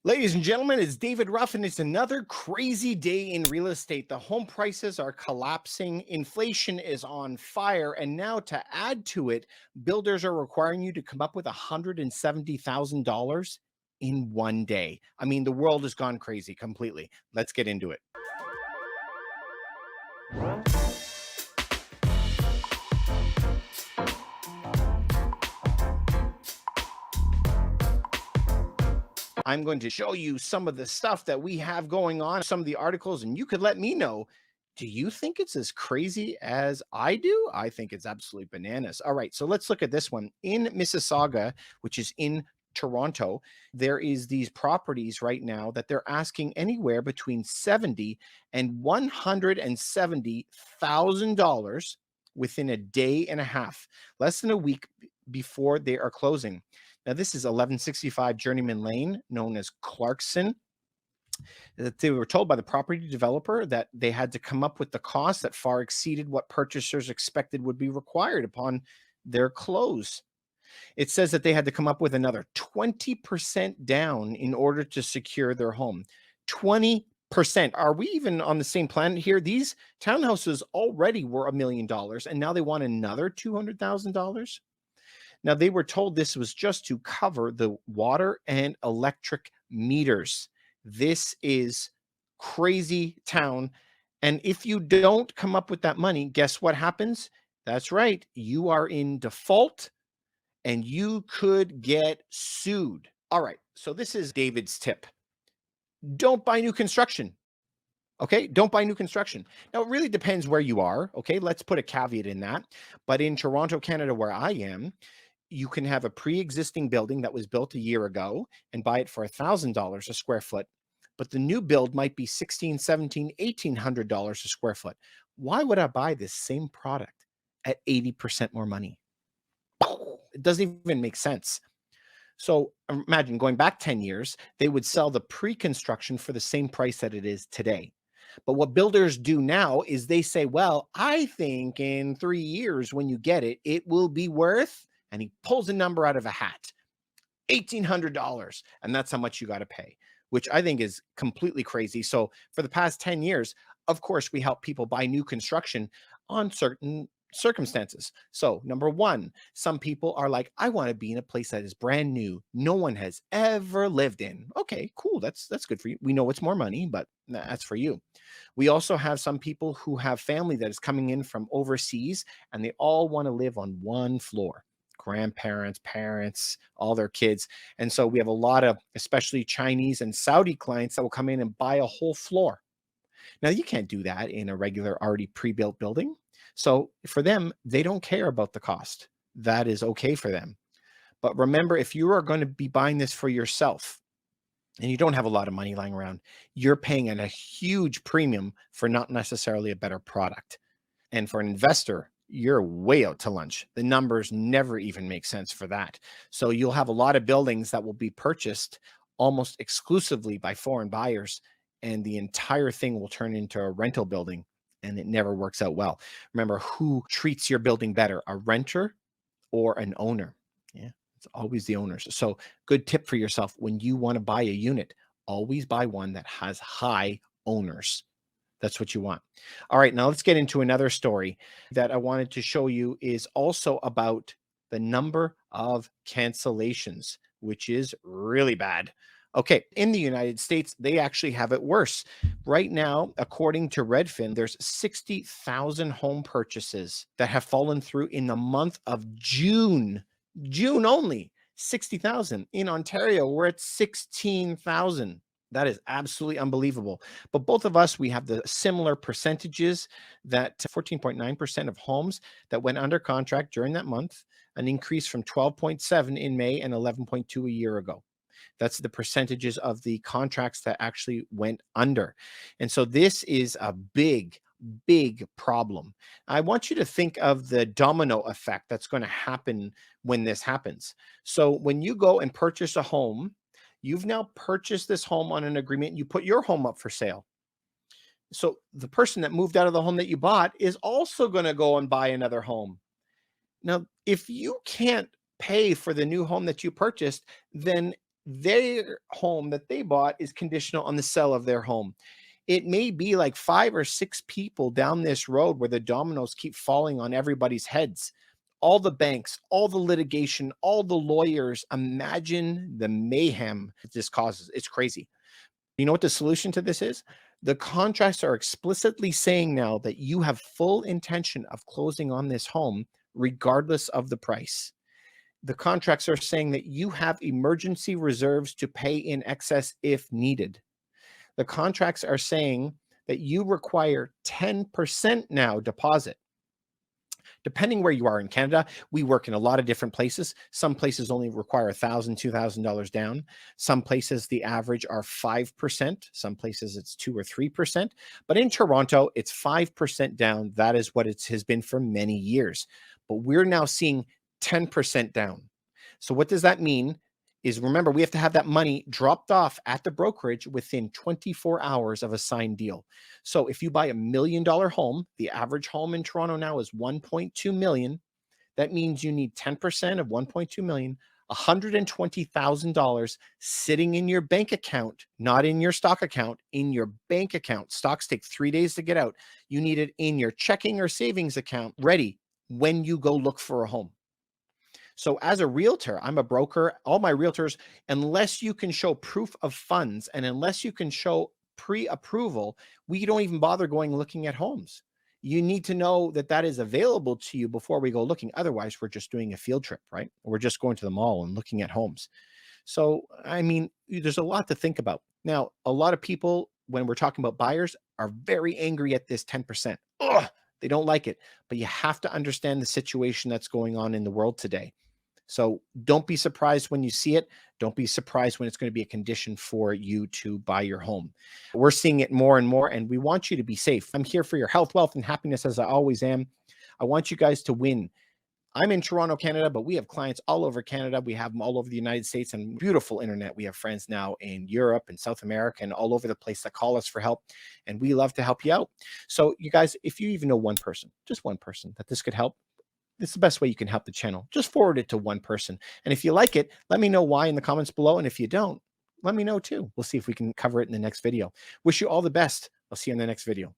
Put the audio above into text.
Ladies and gentlemen, it's David Ruff, and it's another crazy day in real estate. The home prices are collapsing, inflation is on fire, and now to add to it, builders are requiring you to come up with $170,000 in one day. I mean, the world has gone crazy completely. Let's get into it. I'm going to show you some of the stuff that we have going on, some of the articles, and you could let me know. Do you think it's as crazy as I do? I think it's absolutely bananas. All right, so let's look at this one. In Mississauga, which is in Toronto, there is these properties right now that they're asking anywhere between 70 and $170,000 within a day and a half, less than a week before they are closing. Now, this is 1165 Journeyman Lane, known as Clarkson. That they were told by the property developer that they had to come up with the cost that far exceeded what purchasers expected would be required upon their close. It says that they had to come up with another 20% down in order to secure their home. 20%. Are we even on the same planet here? These townhouses already were $1 million, and now they want another $200,000. Now, they were told this was just to cover the water and electric meters. This is crazy town. And if you don't come up with that money, guess what happens? That's right. You are in default and you could get sued. All right. So, this is David's tip. Don't buy new construction. Okay. Don't buy new construction. Now, it really depends where you are. Okay. Let's put a caveat in that. But in Toronto, Canada, where I am, you can have a pre-existing building that was built a year ago and buy it for $1,000 a square foot, but the new build might be 16, 17, $1,800 a square foot. Why would I buy this same product at 80% more money? It doesn't even make sense. So imagine going back 10 years, they would sell the pre-construction for the same price that it is today. But what builders do now is they say, well, I think in 3 years when you get it, it will be worth, and he pulls a number out of a hat, $1,800. And that's how much you got to pay, which I think is completely crazy. So for the past 10 years, of course, we help people buy new construction on certain circumstances. So number one, some people are like, I want to be in a place that is brand new, no one has ever lived in. Okay, cool. That's good for you. We know it's more money, but that's for you. We also have some people who have family that is coming in from overseas and they all want to live on one floor. Grandparents, parents, all their kids. And so we have a lot of, especially Chinese and Saudi clients that will come in and buy a whole floor. Now, you can't do that in a regular, already pre built building. So for them, they don't care about the cost. That is okay for them. But remember, if you are going to be buying this for yourself, and you don't have a lot of money lying around, you're paying a huge premium for not necessarily a better product. And for an investor, you're way out to lunch. The numbers never even make sense for that. So you'll have a lot of buildings that will be purchased almost exclusively by foreign buyers, and the entire thing will turn into a rental building, and it never works out well. Remember, who treats your building better, a renter or an owner? Yeah, it's always the owners. So, good tip for yourself when you want to buy a unit, always buy one that has high owners. That's what you want. All right, now let's get into another story that I wanted to show you is also about the number of cancellations, which is really bad. Okay, in the United States, they actually have it worse. Right now, according to Redfin, there's 60,000 home purchases that have fallen through in the month of June. June only, 60,000. In Ontario, we're at 16,000. That is absolutely unbelievable. But both of us, we have the similar percentages that 14.9% of homes that went under contract during that month, an increase from 12.7 in May and 11.2 a year ago. That's the percentages of the contracts that actually went under. And so this is a big, big problem. I want you to think of the domino effect that's going to happen when this happens. So when you go and purchase a home, you've now purchased this home on an agreement, you put your home up for sale. So the person that moved out of the home that you bought is also going to go and buy another home. Now, if you can't pay for the new home that you purchased, then their home that they bought is conditional on the sale of their home. It may be like 5 or 6 people down this road where the dominoes keep falling on everybody's heads. All the banks, all the litigation, all the lawyers. Imagine the mayhem this causes. It's crazy. You know what the solution to this is? The contracts are explicitly saying now that you have full intention of closing on this home regardless of the price. The contracts are saying that you have emergency reserves to pay in excess if needed. The contracts are saying that you require 10% now deposit. Depending where you are in Canada, we work in a lot of different places. Some places only require $1,000, $2,000 down. Some places the average are 5%. Some places it's 2 or 3%. But in Toronto, it's 5% down. That is what it has been for many years. But we're now seeing 10% down. So what does that mean? Is remember, we have to have that money dropped off at the brokerage within 24 hours of a signed deal. So if you buy $1 million home, the average home in Toronto now is 1.2 million. That means you need 10% of 1.2 million, $120,000 sitting in your bank account, not in your stock account, in your bank account. Stocks take 3 days to get out. You need it in your checking or savings account ready when you go look for a home. So as a realtor, I'm a broker, all my realtors, unless you can show proof of funds and unless you can show pre-approval, we don't even bother going looking at homes. You need to know that that is available to you before we go looking. Otherwise, we're just doing a field trip, right? We're just going to the mall and looking at homes. So, I mean, there's a lot to think about. Now, a lot of people, when we're talking about buyers, are very angry at this 10%. Ugh, they don't like it, but you have to understand the situation that's going on in the world today. So don't be surprised when you see it. Don't be surprised when it's going to be a condition for you to buy your home. We're seeing it more and more, and we want you to be safe. I'm here for your health, wealth, and happiness, as I always am. I want you guys to win. I'm in Toronto, Canada, but we have clients all over Canada. We have them all over the United States and beautiful internet. We have friends now in Europe and South America and all over the place that call us for help. And we love to help you out. So you guys, if you even know one person, just one person that this could help, it's the best way you can help the channel. Just forward it to one person. And if you like it, let me know why in the comments below. And if you don't, let me know too. We'll see if we can cover it in the next video. Wish you all the best. I'll see you in the next video.